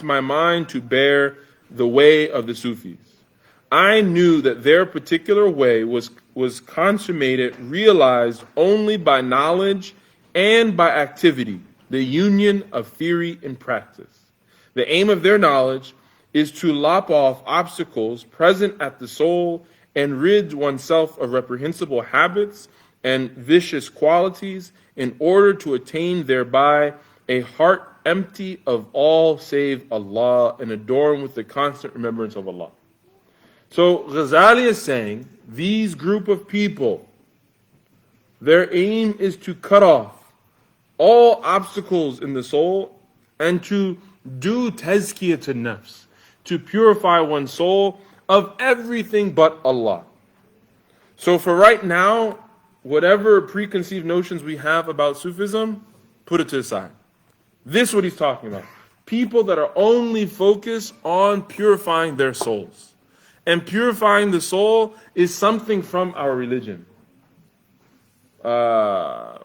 my mind to bear the way of the Sufis. I knew that their particular way was consummated, realized only by knowledge and by activity, the union of theory and practice. The aim of their knowledge is to lop off obstacles present at the soul and rid oneself of reprehensible habits and vicious qualities in order to attain thereby a heart empty of all save Allah and adorned with the constant remembrance of Allah. So Ghazali is saying these group of people, their aim is to cut off all obstacles in the soul and to do tazkiyat an-nafs, to purify one's soul of everything but Allah. So for right now, whatever preconceived notions we have about Sufism, put it to the side. This is what he's talking about. People that are only focused on purifying their souls. And purifying the soul is something from our religion. قَدْ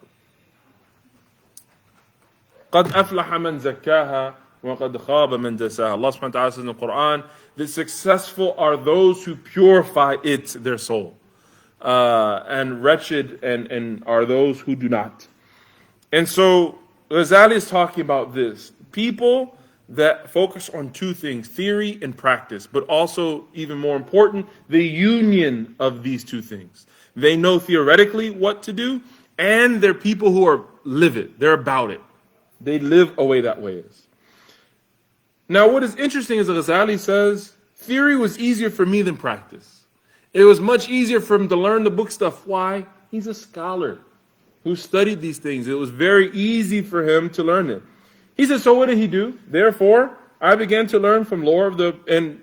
أَفْلَحَ مَنْ زَكَّاهَا وَقَدْ خَابَ مَنْ دَسَاهَا. Allah subhanahu wa ta'ala says in the Quran, the successful are those who purify their soul. And wretched and are those who do not. And so Ghazali is talking about this. People that focus on two things, theory and practice, but also, even more important, the union of these two things. They know theoretically what to do, and they're people who are live it. They're about it. They live a way that way is. Now, what is interesting is that Ghazali says, theory was easier for me than practice. It was much easier for him to learn the book stuff. Why? He's a scholar who studied these things. It was very easy for him to learn it. He says, so what did he do? Therefore, I began to learn from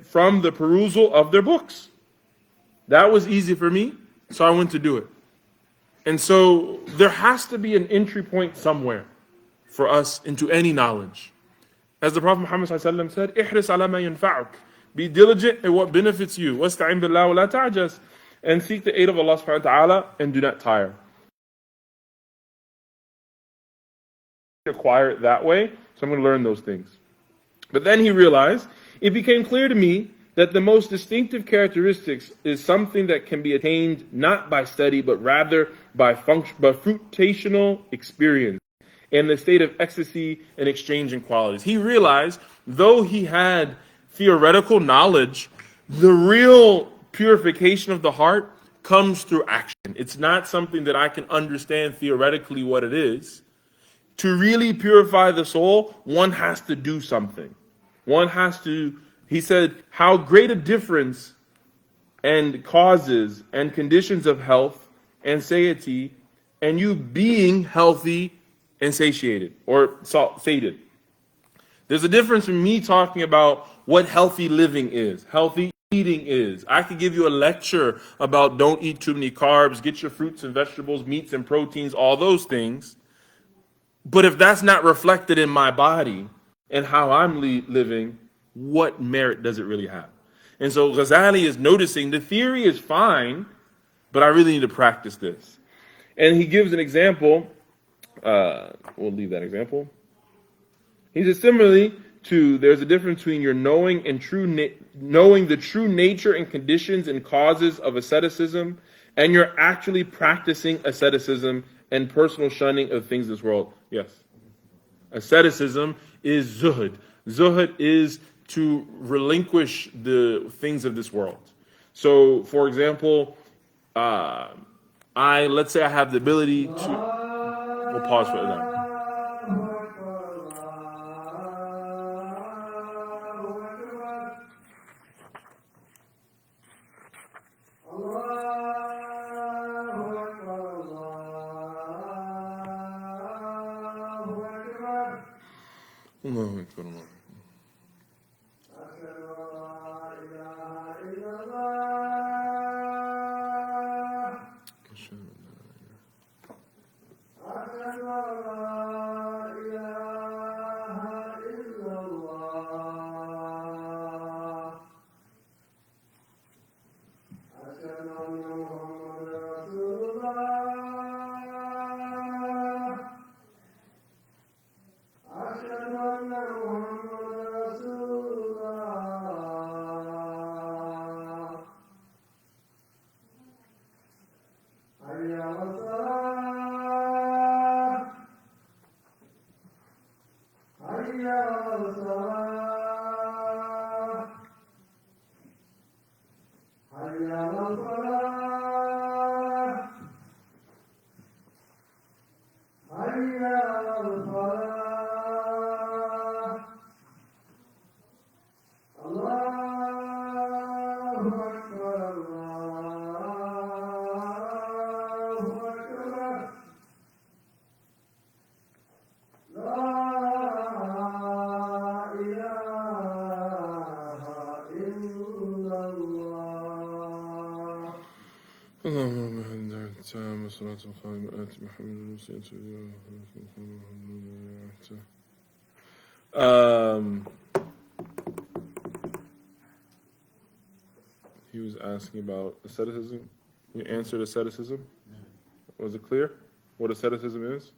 from the perusal of their books. That was easy for me, so I went to do it. And so there has to be an entry point somewhere for us into any knowledge. As the Prophet Muhammad ﷺ said, "Ihris ala ma yanfa'uk." Be diligent in what benefits you. "Wasta'in billah wa la ta'jaz." And seek the aid of Allah subhanahu wa ta'ala and do not tire. Acquire it that way, so I'm going to learn those things. But then he realized, it became clear to me that the most distinctive characteristics is something that can be attained not by study, but rather by fruitational experience and the state of ecstasy and exchanging qualities. He realized, though he had theoretical knowledge, the real purification of the heart comes through action. It's not something that I can understand theoretically what it is. To really purify the soul, one has to do something. One has to, he said, how great a difference and causes and conditions of health and satiety and you being healthy and satiated or sated. There's a difference in me talking about what healthy living is, healthy eating is. I could give you a lecture about don't eat too many carbs, get your fruits and vegetables, meats and proteins, all those things. But if that's not reflected in my body and how I'm living, what merit does it really have? And so Ghazali is noticing the theory is fine, but I really need to practice this. And he gives an example. We'll leave that example. He says, similarly to, there's a difference between your knowing and knowing the true nature and conditions and causes of asceticism, and you're actually practicing asceticism and personal shunning of things in this world. Yes. Asceticism is zuhud. Zuhud is to relinquish the things of this world. So, for example, let's say I have the ability to, we'll pause for that. He was asking about asceticism. You answered asceticism. Was it clear what asceticism is?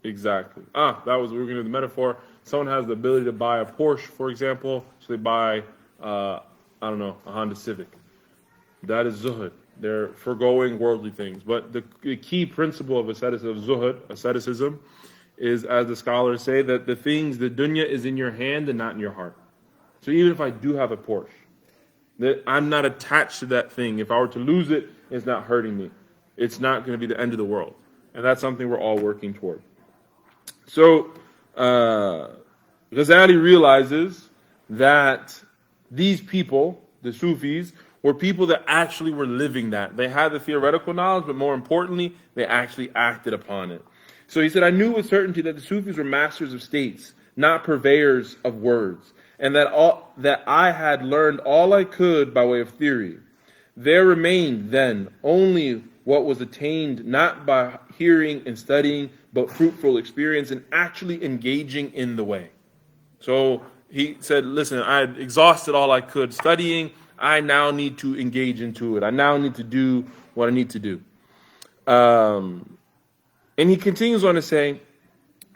Exactly. That was, we were going to do the metaphor. Someone has the ability to buy a Porsche, for example, so they buy, a Honda Civic. That is zuhud. They're foregoing worldly things. But the key principle of asceticism, is, as the scholars say, that the dunya is in your hand and not in your heart. So even if I do have a Porsche, that I'm not attached to that thing. If I were to lose it, it's not hurting me. It's not going to be the end of the world. And that's something we're all working toward. So Ghazali realizes that these people, the Sufis, were people that actually were living that. They had the theoretical knowledge, but more importantly, they actually acted upon it. So he said, I knew with certainty that the Sufis were masters of states, not purveyors of words, and that I had learned all I could by way of theory. There remained then only what was attained not by hearing and studying, but fruitful experience and actually engaging in the way. So he said, listen, I had exhausted all I could studying. I now need to engage into it. I now need to do what I need to do. And he continues on to say,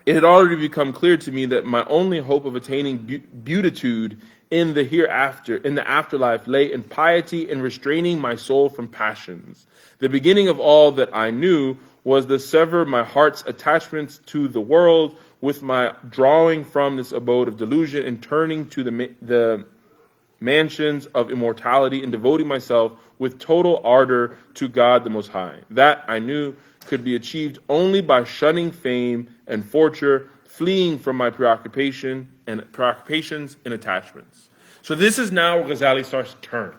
it had already become clear to me that my only hope of attaining beatitude in the hereafter, in the afterlife, lay in piety and restraining my soul from passions. The beginning of all that I knew was to sever my heart's attachments to the world with my drawing from this abode of delusion and turning to the mansions of immortality and devoting myself with total ardor to God the Most High. That I knew could be achieved only by shunning fame and fortune, fleeing from my preoccupations and attachments. So this is now where Ghazali starts to turn.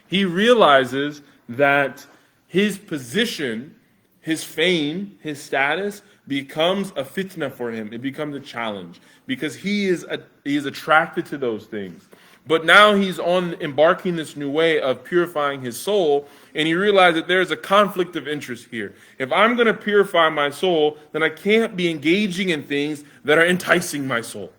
He realizes that his position, his fame, his status becomes a fitna for him. It becomes a challenge because he is attracted to those things. But now he's embarking this new way of purifying his soul, and he realized that there's a conflict of interest here. If I'm going to purify my soul, then I can't be engaging in things that are enticing my soul.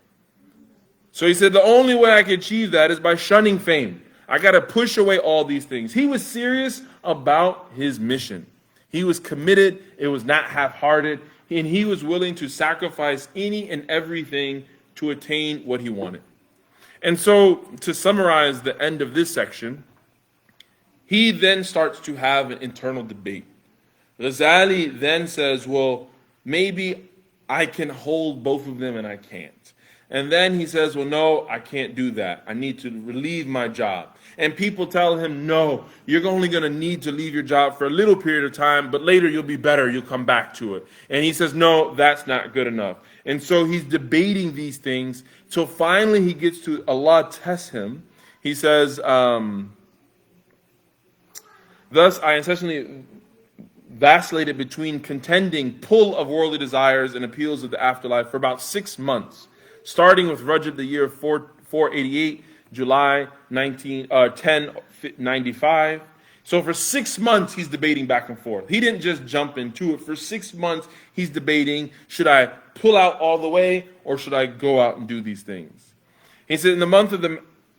So he said the only way I can achieve that is by shunning fame. I got to push away all these things. He was serious about his mission. He was committed. It was not half-hearted. And he was willing to sacrifice any and everything to attain what he wanted. And so, to summarize the end of this section, he then starts to have an internal debate. Ghazali then says, well, maybe I can hold both of them and I can't. And then he says, well, no, I can't do that. I need to relieve my job. And people tell him, no, you're only going to need to leave your job for a little period of time, but later you'll be better, you'll come back to it. And he says, no, that's not good enough. And so he's debating these things till finally he gets to Allah tests him. He says, thus I incessantly vacillated between contending pull of worldly desires and appeals of the afterlife for about 6 months, starting with Rajab the year 488, July 1095. So for 6 months, he's debating back and forth. He didn't just jump into it. For 6 months, he's debating, should I pull out all the way or should I go out and do these things? He said,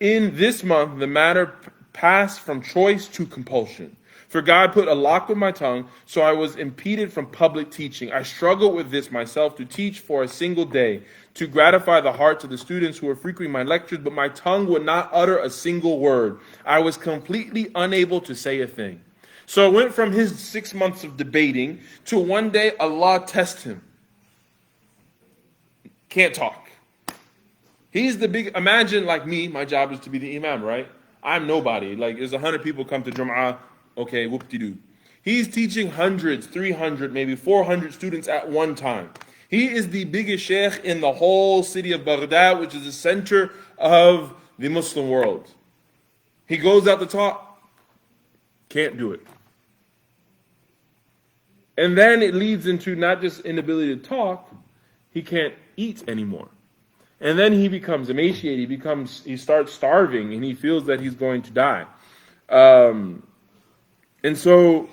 in this month, the matter passed from choice to compulsion. For God put a lock on my tongue, so I was impeded from public teaching. I struggled with this myself to teach for a single day, to gratify the hearts of the students who were frequenting my lectures, but my tongue would not utter a single word. I was completely unable to say a thing. So it went from his 6 months of debating to one day Allah tests him. Can't talk. He's the big, imagine like me, my job is to be the imam, right? I'm nobody. Like there's 100 people come to Jum'ah, okay, whoop-de-doo. He's teaching hundreds, 300, maybe 400 students at one time. He is the biggest sheikh in the whole city of Baghdad, which is the center of the Muslim world. He goes out to talk, can't do it. And then it leads into not just inability to talk, he can't eat anymore. And then he becomes emaciated, he starts starving, and he feels that he's going to die. And so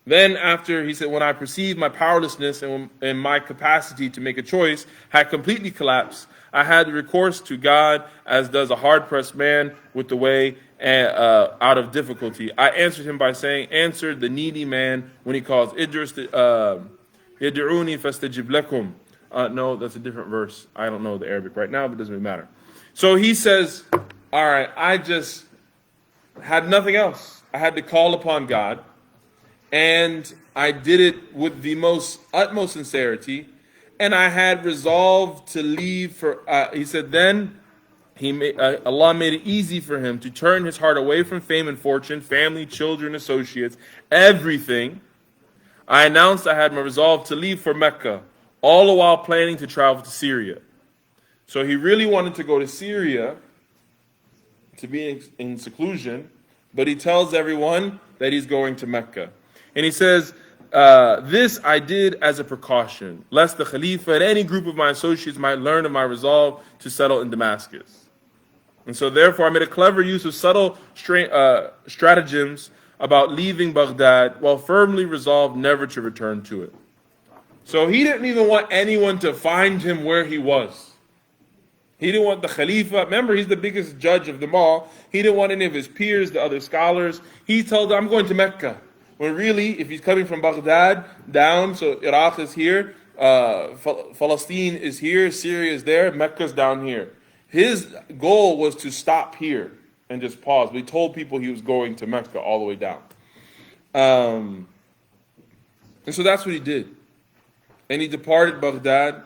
then after, he said, when I perceived my powerlessness and my capacity to make a choice had completely collapsed, I had recourse to God as does a hard-pressed man with the way out of difficulty. I answered him by saying, answered the needy man when he calls, Id'uni fastajib lakum. No, that's a different verse. I don't know the Arabic right now, but it doesn't really matter. So he says, all right, I just had nothing else. I had to call upon God, and I did it with the utmost sincerity, and I had resolved to leave for, he said, then Allah made it easy for him to turn his heart away from fame and fortune, family, children, associates, everything. I announced I had my resolve to leave for Mecca, all the while planning to travel to Syria. So he really wanted to go to Syria to be in seclusion, but he tells everyone that he's going to Mecca. And he says, This I did as a precaution, lest the Khalifa and any group of my associates might learn of my resolve to settle in Damascus. And so therefore I made a clever use of subtle stratagems about leaving Baghdad while firmly resolved never to return to it. So he didn't even want anyone to find him where he was. He didn't want the Khalifa. Remember, he's the biggest judge of them all. He didn't want any of his peers, the other scholars. He told them, I'm going to Mecca. When really, if he's coming from Baghdad down, so Iraq is here, Palestine is here, Syria is there, Mecca's down here. His goal was to stop here and just pause. But he told people he was going to Mecca all the way down. And so that's what he did. And he departed Baghdad,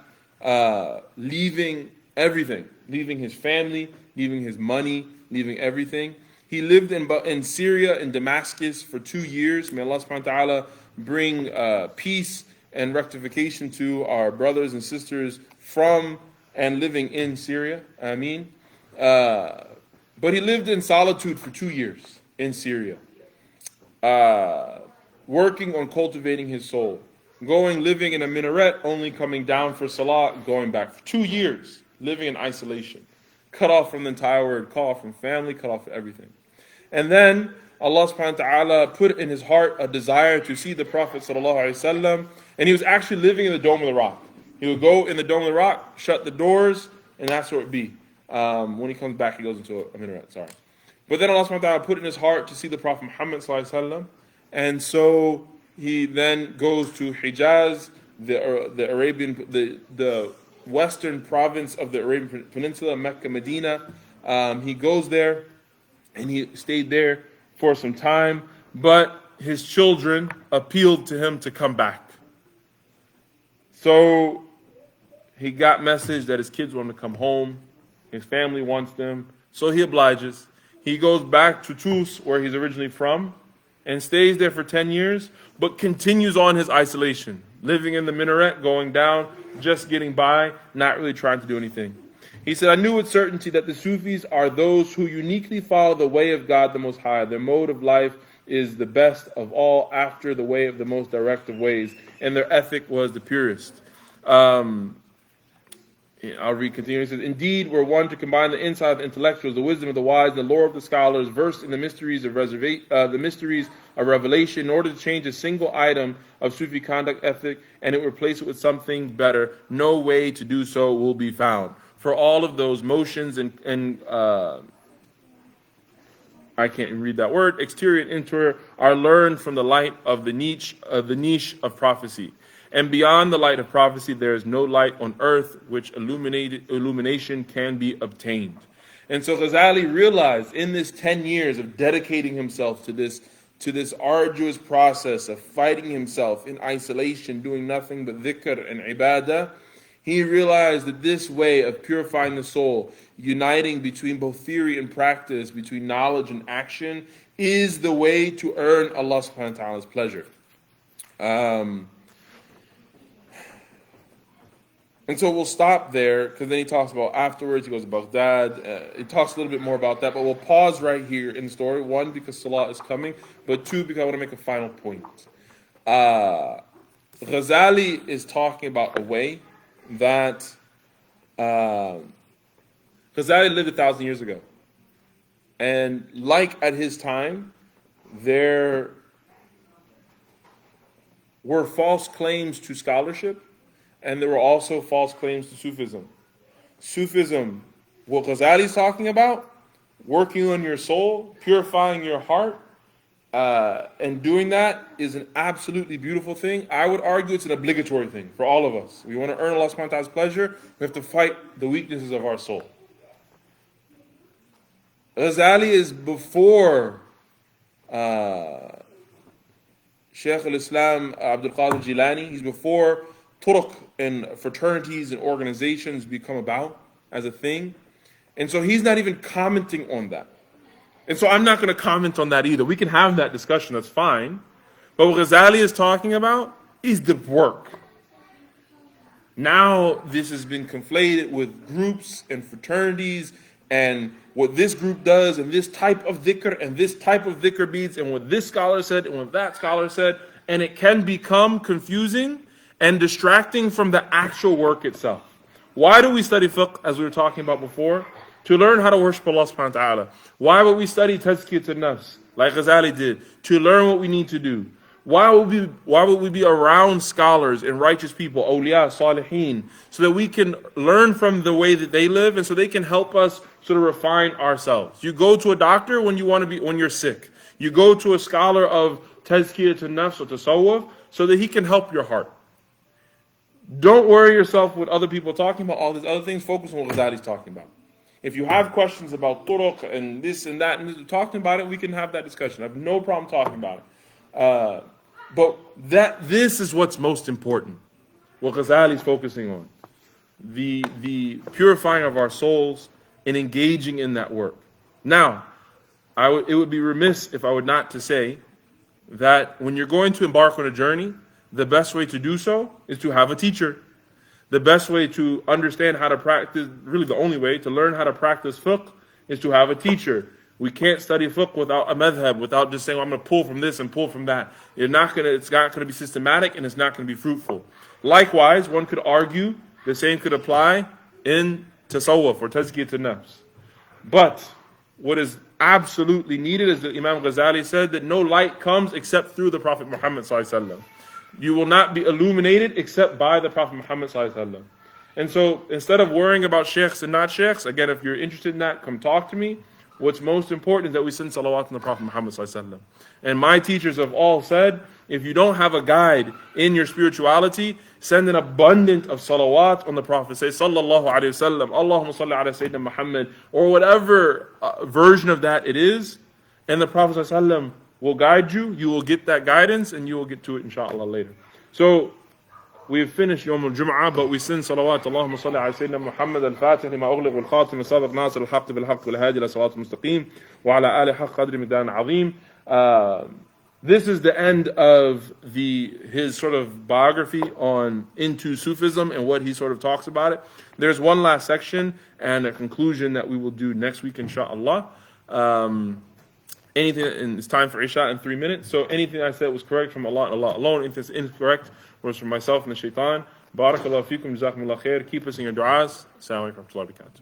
leaving everything, leaving his family, leaving his money, leaving everything. He lived in Syria, in Damascus, for 2 years. May Allah subhanahu wa ta'ala bring peace and rectification to our brothers and sisters from and living in Syria. Ameen. But he lived in solitude for 2 years in Syria, working on cultivating his soul. Living in a minaret, only coming down for salah, going back for 2 years, living in isolation. Cut off from the entire world, cut off from family, cut off from everything. And then Allah subhanahu wa ta'ala put in his heart a desire to see the Prophet sallallahu alaihi wasallam, and he was actually living in the Dome of the Rock. He would go in the Dome of the Rock, shut the doors, and that's where it would be. When he comes back, he goes into a minaret, sorry. But then Allah subhanahu wa ta'ala put in his heart to see the Prophet Muhammad sallallahu alaihi wasallam, and so he then goes to Hijaz, the Arabian, the western province of the Arabian Peninsula, Mecca, Medina. He goes there, and he stayed there for some time, but his children appealed to him to come back. So he got message that his kids want to come home, his family wants them, so he obliges. He goes back to Tus, where he's originally from, and stays there for 10 years, but continues on his isolation, living in the minaret, going down, just getting by, not really trying to do anything. He said, I knew with certainty that the Sufis are those who uniquely follow the way of God the Most High. Their mode of life is the best of all after the way of the most direct of ways, and their ethic was the purest. I'll read continue. He says, indeed, we're one to combine the insight of the intellectuals, the wisdom of the wise, the lore of the scholars, versed in the mysteries of revelation, in order to change a single item of Sufi conduct ethic and it replace it with something better. No way to do so will be found. For all of those motions and I can't even read that word, exterior and interior, are learned from the light of the niche of prophecy. And beyond the light of prophecy, there is no light on earth which illumination can be obtained. And so Ghazali realized in this 10 years of dedicating himself to this arduous process of fighting himself in isolation, doing nothing but dhikr and ibadah, he realized that this way of purifying the soul, uniting between both theory and practice, between knowledge and action, is the way to earn Allah subhanahu wa ta'ala's pleasure. And so we'll stop there, because then he talks about afterwards, he goes to Baghdad, he talks a little bit more about that, but we'll pause right here in the story, one, because Salah is coming, but two, because I want to make a final point. Ghazali is talking about a way that Ghazali lived 1,000 years ago. And like at his time, there were false claims to scholarship, and there were also false claims to Sufism. Sufism, what Ghazali is talking about, working on your soul, purifying your heart, and doing that is an absolutely beautiful thing. I would argue it's an obligatory thing for all of us. We want to earn Allah subhanahu wa ta'ala's pleasure, we have to fight the weaknesses of our soul. Ghazali is before Shaykh al-Islam Abdul Qadir Jilani. He's before turuq and fraternities and organizations become about as a thing. And so he's not even commenting on that. And so I'm not going to comment on that either. We can have that discussion, that's fine. But what Ghazali is talking about is the work. Now this has been conflated with groups and fraternities and what this group does and this type of dhikr and this type of dhikr beads and what this scholar said and what that scholar said. and it can become confusing and distracting from the actual work itself. Why do we study fiqh, as we were talking about before? To learn how to worship Allah subhanahu wa ta'ala. Why would we study tazkiyat an-nafs, like Ghazali did? To learn what we need to do. Why would we be around scholars and righteous people, awliya, salihin, so that we can learn from the way that they live and so they can help us sort of refine ourselves? You go to a doctor when you're sick. You go to a scholar of tazkiyat an-nafs or tasawwuf so that he can help your heart. Don't worry yourself with other people talking about all these other things. Focus on what Ghazali's talking about. If you have questions about turuq and this and that, and talking about it, we can have that discussion. I have no problem talking about it. But this is what's most important. What Ghazali's focusing on. The purifying of our souls and engaging in that work. Now, it would be remiss if I would not to say that when you're going to embark on a journey, the best way to do so is to have a teacher. The best way to understand how to practice, really the only way to learn how to practice fiqh is to have a teacher. We can't study fiqh without a madhab, without just saying, well, I'm going to pull from this and pull from that. It's not going to be systematic and it's not going to be fruitful. Likewise, one could argue the same could apply in tasawwuf or tazkiyat an-nafs. But what is absolutely needed, as the Imam Ghazali said, that no light comes except through the Prophet Muhammad sallallahu alaihi wasallam. You will not be illuminated except by the Prophet Muhammad sallallahu alaihi wasallam. And so instead of worrying about sheikhs and not sheikhs, again, if you're interested in that, come talk to me. What's most important is that we send salawat on the Prophet Muhammad sallallahu alaihi wasallam. And my teachers have all said, if you don't have a guide in your spirituality, send an abundance of salawat on the Prophet. Say sallallahu alaihi wasallam, Allahumma salli ala Sayyidina Muhammad, or whatever version of that it is, and the Prophet sallallahu alaihi wasallam will guide you. You will get that guidance, and you will get to it inshallah later. So we've finished Yawm al-Jum'ah, but we send salawat. Allahumma salli ala Sayyidina Muhammad al-Fatih lima ughliq wal-khatim al-sabiq nasir al-haqq bil-haqq wal-hadi ila salat al-mustaqim wa ala ali haqq qadri midan azim. This is the end of his sort of biography on into Sufism and what he sort of talks about it. There's one last section and a conclusion that we will do next week, inshallah. Anything, and it's time for Isha in 3 minutes. So anything I said was correct from Allah and Allah alone. If it's incorrect, was from myself and the shaitan. Barakallahu feekum, jazakumullah khair. Keep us in your du'as. Assalamu alaikum wa rahmatullahi wa barakatuh.